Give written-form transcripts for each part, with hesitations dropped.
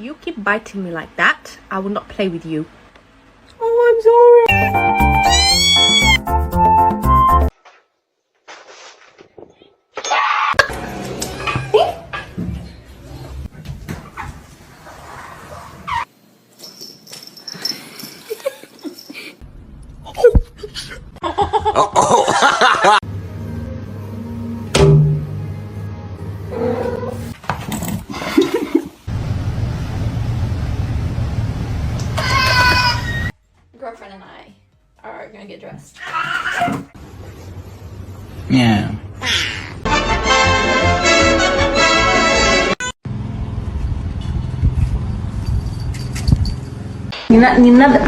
You keep biting me like that, I will not play with you. Oh, I'm sorry. Girlfriend and I are gonna get dressed. Yeah. Не надо.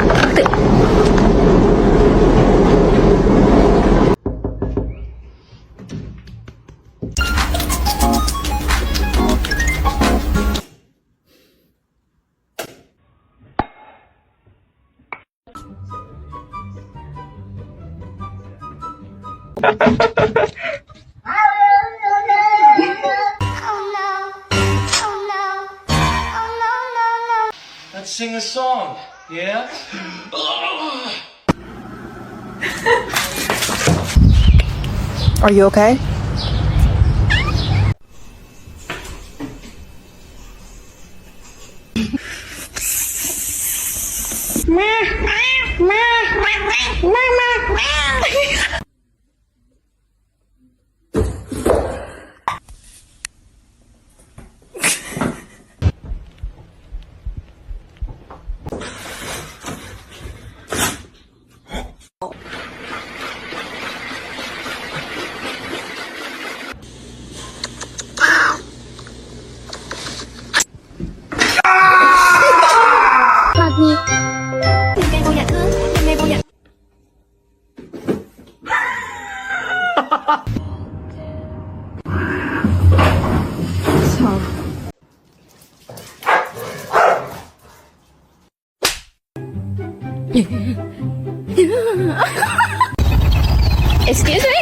Let's sing a song, yeah? Are you okay? Excuse me?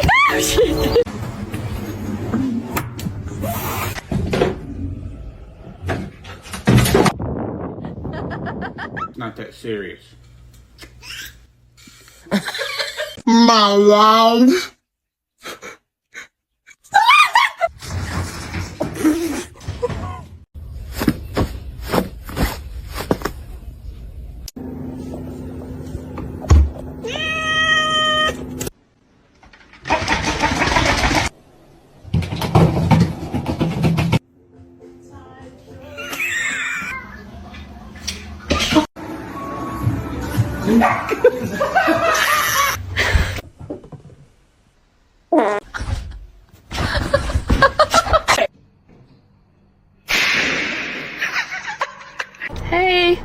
It's not that serious. My life. Hey.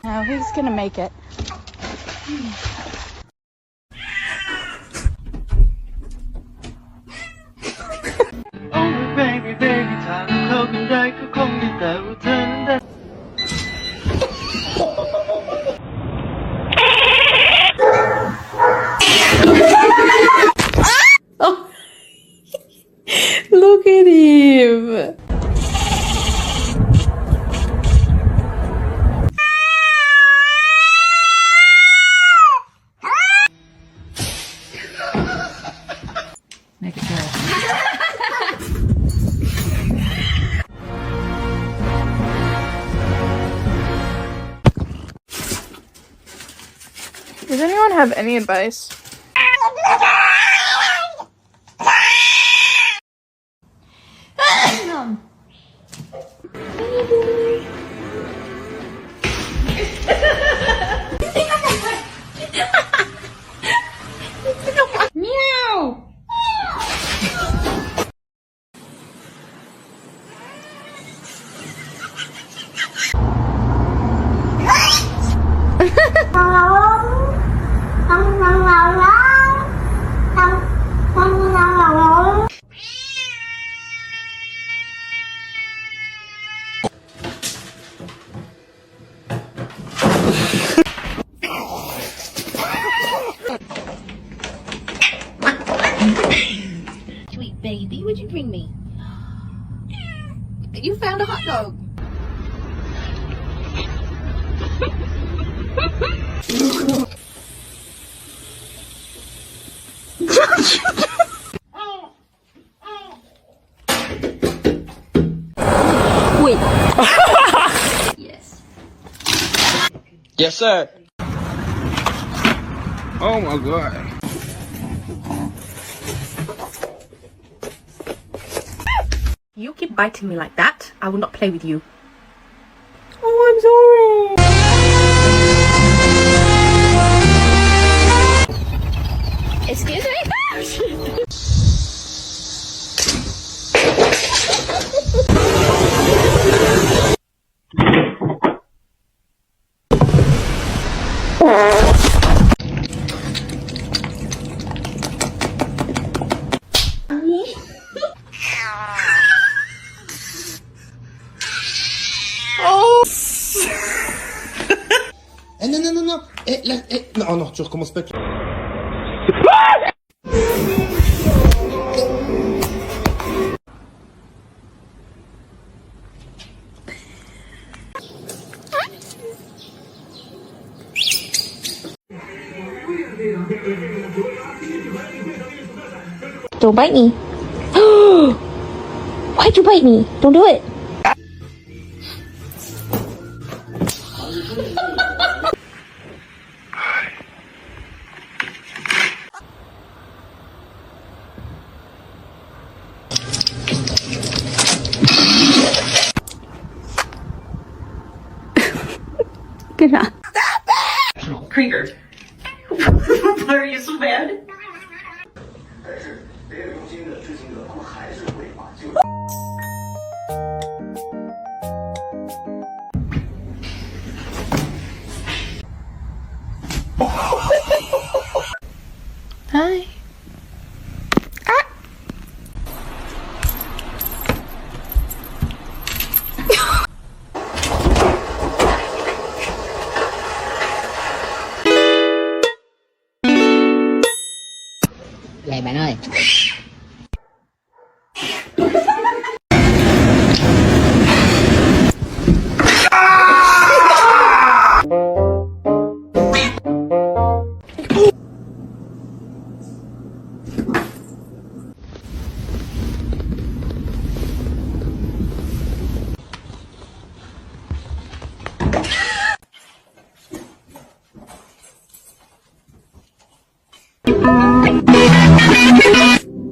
No, he's gonna make it. Oh baby baby ถ้าเราเข้ากันได้ก็คงดีแต่ว่าเธอนั้นได้ Look at him. Make it good. Does anyone have any advice? Meow! would you bring me? You found a hot dog. Wait. Yes. Yes, sir. Oh my god. You keep biting me like that, I will not play with you. Oh, I'm sorry. Excuse me? Non. Non, tu recommences pas. Don't bite me. Why'd you bite me? Don't do it. Good job. Krieger. Why are you so bad? Hi. Vậy bạn ơi.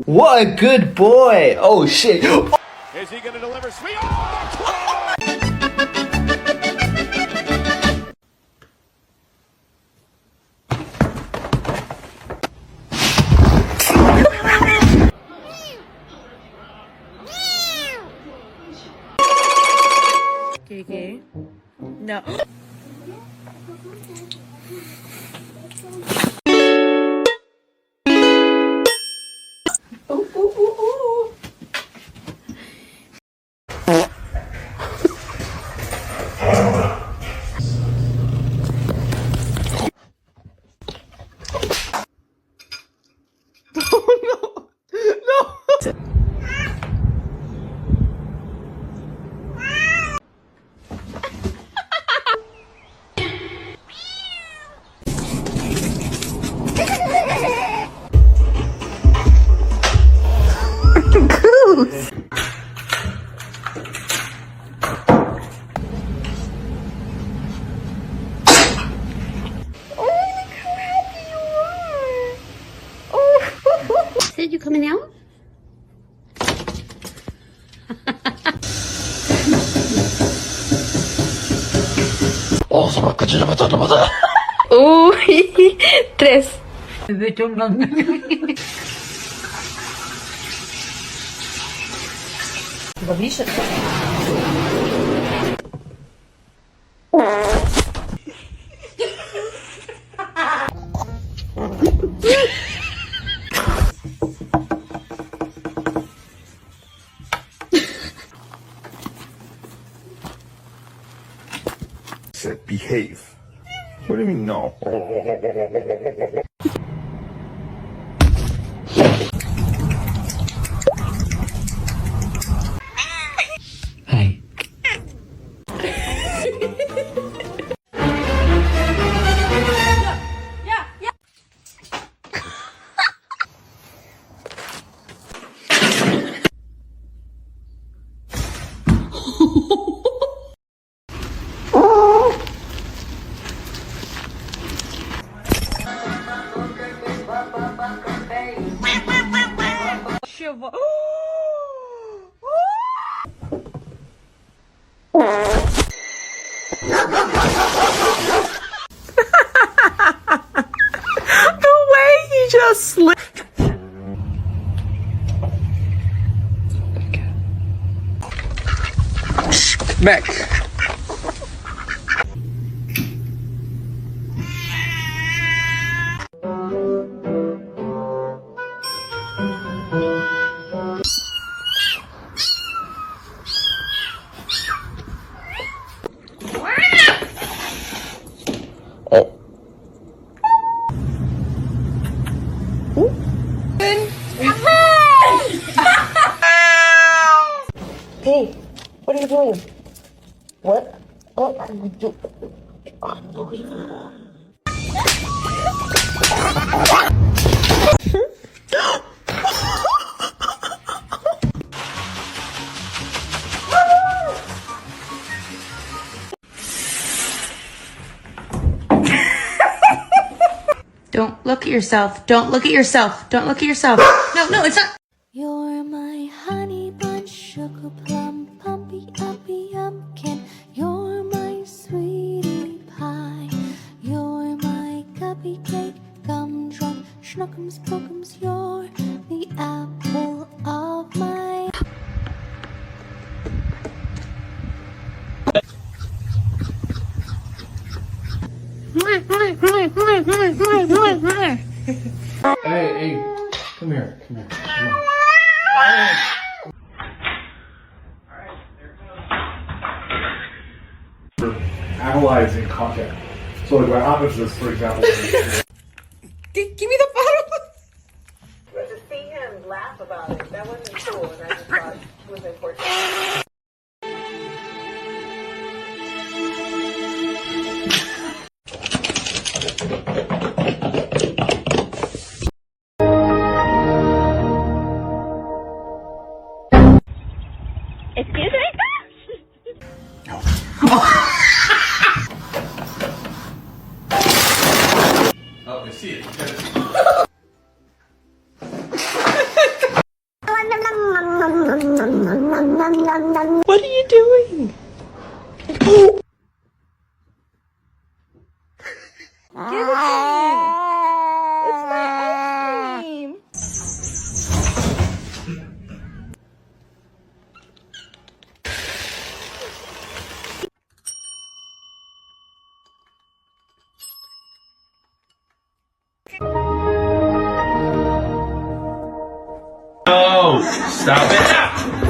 What a good boy! Oh shit! Is he going to deliver sweet? Okay. No. Said you coming out? Tres. Поближе. Said behave. What do you mean no? Back. Hey, what are you doing? What? Oh, Don't look at yourself. Don't look at yourself. Don't look at yourself. No, no, it's not. You're my honey bun, sugar plum, pumpy uppy pumpkin. You're my sweetie pie. You're my cupcake, gumdrop, schnookums, bookums. You're the apple of my. Hey, come here, come on. Analyzing content. So like what happens is, for example, give me the bottle. But to see him laugh about it, that wasn't cool, and I just thought it was important. Excuse me? Oh, I see it. What are you doing? Give it to me. It's my ice cream. No! Stop it!